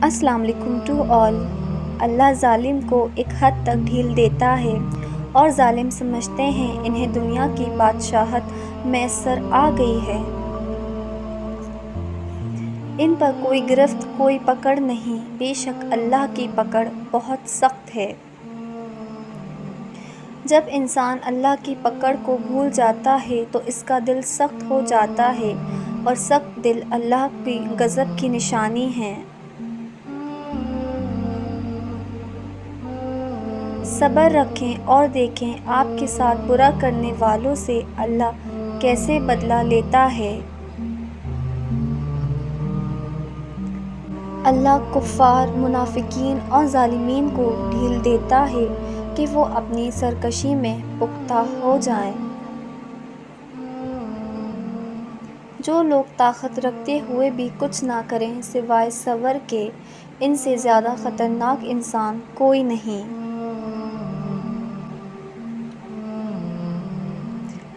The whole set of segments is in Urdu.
السلام علیکم ٹو آل۔ اللہ ظالم کو ایک حد تک ڈھیل دیتا ہے اور ظالم سمجھتے ہیں انہیں دنیا کی بادشاہت میسر آ گئی ہے۔ ان پر کوئی گرفت کوئی پکڑ نہیں، بے شک اللہ کی پکڑ بہت سخت ہے۔ جب انسان اللہ کی پکڑ کو بھول جاتا ہے تو اس کا دل سخت ہو جاتا ہے، اور سخت دل اللہ کی غضب کی نشانی ہے۔ صبر رکھیں اور دیکھیں آپ کے ساتھ برا کرنے والوں سے اللہ کیسے بدلہ لیتا ہے۔ اللہ کفار، منافقین اور ظالمین کو ڈھیل دیتا ہے کہ وہ اپنی سرکشی میں پختہ ہو جائیں۔ جو لوگ طاقت رکھتے ہوئے بھی کچھ نہ کریں سوائے صبر کے، ان سے زیادہ خطرناک انسان کوئی نہیں۔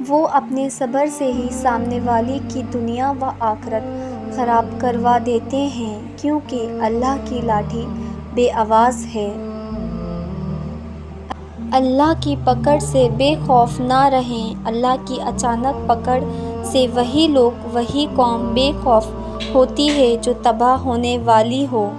وہ اپنے صبر سے ہی سامنے والے کی دنیا و آخرت خراب کروا دیتے ہیں، کیونکہ اللہ کی لاٹھی بے آواز ہے۔ اللہ کی پکڑ سے بے خوف نہ رہیں۔ اللہ کی اچانک پکڑ سے وہی لوگ، وہی قوم بے خوف ہوتی ہے جو تباہ ہونے والی ہو۔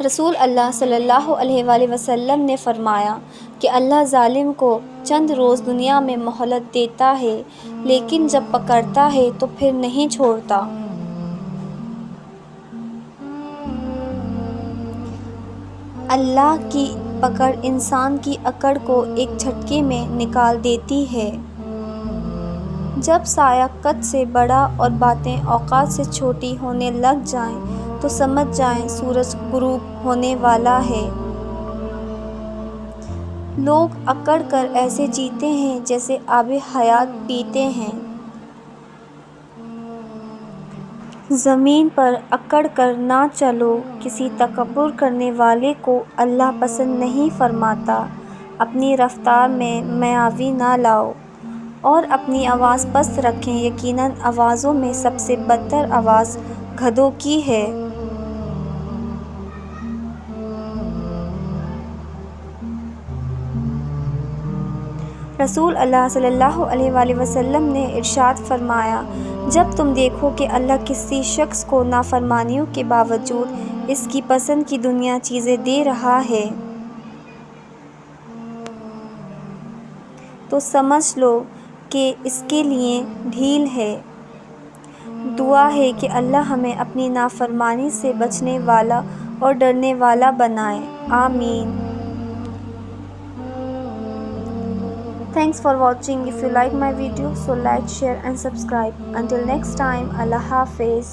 رسول اللہ صلی اللہ علیہ وآلہ وسلم نے فرمایا کہ اللہ ظالم کو چند روز دنیا میں مہلت دیتا ہے، لیکن جب پکڑتا ہے تو پھر نہیں چھوڑتا۔ اللہ کی پکڑ انسان کی اکڑ کو ایک جھٹکے میں نکال دیتی ہے۔ جب سایہ قد سے بڑا اور باتیں اوقات سے چھوٹی ہونے لگ جائیں تو سمجھ جائیں سورج غروب ہونے والا ہے۔ لوگ اکڑ کر ایسے جیتے ہیں جیسے آب حیات پیتے ہیں۔ زمین پر اکڑ کر نہ چلو، کسی تکبر کرنے والے کو اللہ پسند نہیں فرماتا۔ اپنی رفتار میں میائی نہ لاؤ اور اپنی آواز پست رکھیں، یقیناً آوازوں میں سب سے بدتر آواز گدھوں کی ہے۔ رسول اللہ صلی اللہ علیہ وآلہ وسلم نے ارشاد فرمایا، جب تم دیکھو کہ اللہ کسی شخص کو نافرمانیوں کے باوجود اس کی پسند کی دنیا چیزیں دے رہا ہے تو سمجھ لو کہ اس کے لیے ڈھیل ہے۔ دعا ہے کہ اللہ ہمیں اپنی نافرمانی سے بچنے والا اور ڈرنے والا بنائے، آمین۔ Thanks for watching. If you like my video, so like, share and subscribe. Until next time, Allah Hafiz.